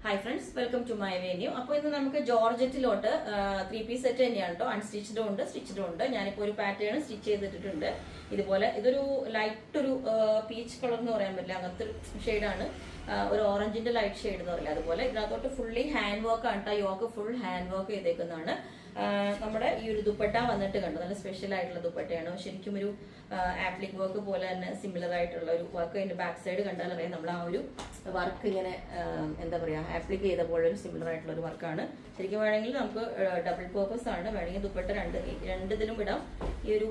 Hi friends, welcome to my venue. അപ്പോൾ ഇന്ന് നമുക്ക് ജോർജറ്റിലോട്ട് 3 പീസ് സെറ്റ് തന്നെയാണ് കേട്ടോ. അൺസ്റ്റിച്ചഡും ഉണ്ട്, സ്റ്റിച്ചഡും ഉണ്ട്. ഞാനിപ്പോൾ ഒരു പാറ്റേൺ സ്റ്റിച്ച് ചെയ്തിട്ടുണ്ട്. ഇതുപോലെ ഇതൊരു ലൈറ്റ് ഒരു പീച്ച് കളർ എന്ന് പറയാൻ പറ്റില്ല, അങ്ങനത്തെ ഒരു ഷെയ്ഡാണ്. ഒരു ഓറഞ്ചിന്റെ ലൈറ്റ് ഷെയ്ഡ് എന്ന് പറയില്ല. അതുപോലെ ഇതിനകത്തോട്ട് ഫുള്ളി ഹാൻഡ് വർക്ക് ആണ് കേട്ടോ. യോക്ക് ഫുൾ ഹാൻഡ് വർക്ക് ചെയ്തേക്കുന്നതാണ്. നമ്മുടെ ഈ ഒരു ദുപ്പട്ട വന്നിട്ട് കണ്ടു, നല്ല സ്പെഷ്യൽ ആയിട്ടുള്ള ദുപ്പട്ടയാണ്. ശരിക്കും ഒരു ആപ്ലിക് വർക്ക് പോലെ തന്നെ സിമിലർ ആയിട്ടുള്ള ഒരു വർക്ക്. അതിന്റെ ബാക്ക് സൈഡ് കണ്ടാൽ അറിയാം, നമ്മൾ ആ ഒരു വർക്ക് ഇങ്ങനെ എന്താ പറയാ ആപ്ലിക് ചെയ്ത പോലെ ഒരു സിമിലർ ആയിട്ടുള്ള ഒരു വർക്കാണ്. ശരിക്കും വേണമെങ്കിൽ നമുക്ക് ഡബിൾ പേർപ്പസ് ആണ്. വേണമെങ്കിൽ ദുപ്പട്ട രണ്ടിതിലും ഇടാം. ഈ ഒരു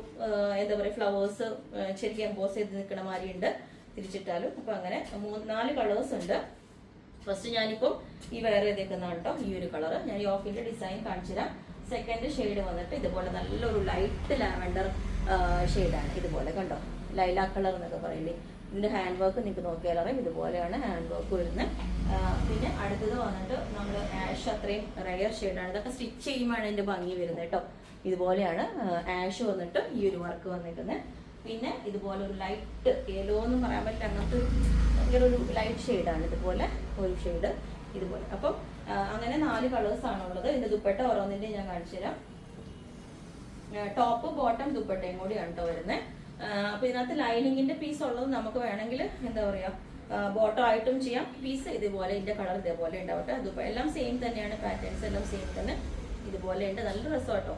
എന്താ പറയാ ഫ്ലവേഴ്സ് ശരിക്കും എംബോസ് ചെയ്ത് നിൽക്കണ മാതിരി ഉണ്ട് തിരിച്ചിട്ടാലും. അപ്പൊ അങ്ങനെ 4 കളേഴ്സ് ഉണ്ട്. ഫസ്റ്റ് ഞാനിപ്പോൾ ഈ വെയർ ചെയ്തേക്കുന്നതാണ് കേട്ടോ. ഈ ഒരു കളർ ഞാൻ യോക്കിന്റെ ഡിസൈൻ കാണിച്ചു തരാം. സെക്കൻഡ് ഷെയ്ഡ് വന്നിട്ട് ഇതുപോലെ നല്ലൊരു ലൈറ്റ് ലാവൻഡർ ഷെയ്ഡാണ്. ഇതുപോലെ കണ്ടോ, ലൈലാക്ക് കളർ എന്നൊക്കെ പറയില്ലേ. ഇതിന്റെ ഹാൻഡ് വർക്ക് നിങ്ങൾക്ക് നോക്കിയാൽ അറിയാം, ഇതുപോലെയാണ് ഹാൻഡ് വർക്ക് വരുന്നത്. പിന്നെ അടുത്തത് വന്നിട്ട് നമ്മൾ ആഷ്, അത്രയും റയർ ഷെയ്ഡാണ്. ഇതൊക്കെ സ്റ്റിച്ച് ചെയ്യുമ്പോഴാണ് ഇതിന്റെ ഭംഗി വരുന്നത് കേട്ടോ. ഇതുപോലെയാണ് ആഷ് വന്നിട്ട് ഈ ഒരു വർക്ക് വന്നിരിക്കുന്നത്. പിന്നെ ഇതുപോലെ ഒരു ലൈറ്റ് യെല്ലോ എന്ന് പറയാൻ പറ്റില്ല, അങ്ങനത്തെ ഭയങ്കര ഒരു ലൈറ്റ് ഷെയ്ഡാണ്. ഇതുപോലെ ഒരു ഷെയ്ഡ് ഇതുപോലെ. അപ്പം അങ്ങനെ 4 കളേഴ്സ് ആണുള്ളത്. ഇതിന്റെ ദുപ്പട്ട ഓരോന്നിന്റെ ഞാൻ കാണിച്ചു തരാം. ടോപ്പ് ബോട്ടം ദുപ്പട്ടയും കൂടിയാണ് കേട്ടോ വരുന്നത്. അപ്പൊ ഇതിനകത്ത് ലൈനിങ്ങിന്റെ പീസ് ഉള്ളത് നമുക്ക് വേണമെങ്കിൽ എന്താ പറയാ ബോട്ടം ആയിട്ടും ചെയ്യാം. പീസ് ഇതുപോലെ, ഇതിന്റെ കളർ ഇതേപോലെ ഉണ്ടാവട്ടെ. എല്ലാം സെയിം തന്നെയാണ്, പാറ്റേൺസ് എല്ലാം സെയിം തന്നെ. ഇതുപോലെ ഉണ്ട്, നല്ല രസം കേട്ടോ.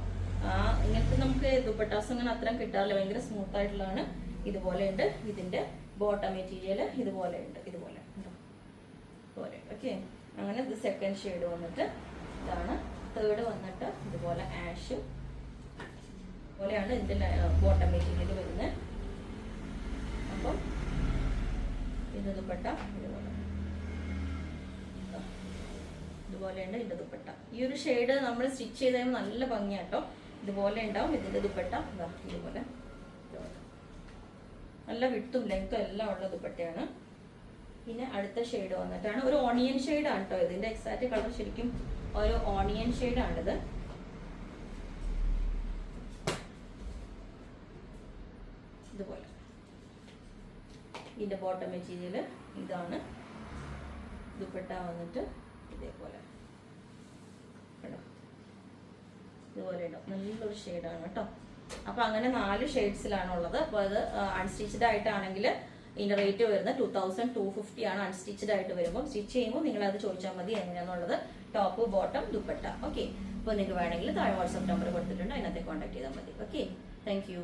ഇങ്ങനത്തെ നമുക്ക് ദുപ്പട്ടാസ് അങ്ങനെ അത്രയും കിട്ടാറില്ല, ഭയങ്കര സ്മൂത്ത് ആയിട്ടുള്ളതാണ്. ഇതുപോലെ ഉണ്ട്. ഇതിന്റെ ബോട്ടം മെറ്റീരിയൽ ഇതുപോലെ ഉണ്ട്, ഇതുപോലെ ഓക്കെ. അങ്ങനെ ഇത് സെക്കൻഡ് ഷെയ്ഡ് വന്നിട്ട് ഇതാണ്. തേർഡ് വന്നിട്ട് ഇതുപോലെ ആഷ് പോലെയാണ് ഇതിന്റെ ബോട്ടം മെറ്റീരിയൽ വരുന്നത്. അപ്പം ഇത് ദുപ്പട്ട ഇതുപോലെയുണ്ട് ഇതിന്റെ ദുപ്പട്ട. ഈ ഒരു ഷെയ്ഡ് നമ്മൾ സ്റ്റിച്ച് ചെയ്ത് കഴിയുമ്പോൾ നല്ല ഭംഗിയാട്ടോ. ഇതുപോലെ ഉണ്ടാവും ഇതിന്റെ ദുപ്പട്ട. ഇതുപോലെ നല്ല വിട്ടും ലെങ്ത്തും എല്ലാം ഉള്ള ദുപ്പട്ടയാണ്. പിന്നെ അടുത്ത ഷെയ്ഡ് വന്നിട്ടാണ് ഒരു ഓണിയൻ ഷെയ്ഡാണ് കേട്ടോ. ഇതിന്റെ എക്സാക്ട് കളർ ശരിക്കും ഒരു ഓണിയൻ ഷെയ്ഡാണിത്. ഇതുപോലെ ഇതിന്റെ ബോട്ടം മെറ്റീരിയൽ ഇതാണ്. ദുപ്പട്ട വന്നിട്ട് ഇതേപോലെ ഇതുപോലെ ഉണ്ടാവും, നല്ലൊരു ഷെയ്ഡാണ് കേട്ടോ. അപ്പൊ അങ്ങനെ 4 ഷെയ്ഡ്സിലാണുള്ളത്. അപ്പൊ അത് അൺസ്റ്റിച്ചഡ് ആയിട്ടാണെങ്കിൽ ഇതിന്റെ റേറ്റ് വരുന്നത് 2250 ആണ്. അൺസ്റ്റിച്ചഡ് ആയിട്ട് വരുമ്പോൾ സ്റ്റിച്ച് ചെയ്യുമ്പോൾ നിങ്ങൾ അത് ചോദിച്ചാൽ മതി എങ്ങനെയാണെന്നുള്ളത്. Top bottom dupatta. ഓക്കെ. അപ്പോൾ നിങ്ങൾക്ക് വേണമെങ്കിൽ താഴെ വാട്സ്ആപ്പ് നമ്പർ കൊടുത്തിട്ടുണ്ട്, അതിനകത്ത് കോൺടാക്ട് ചെയ്താൽ മതി. Okay, thank you.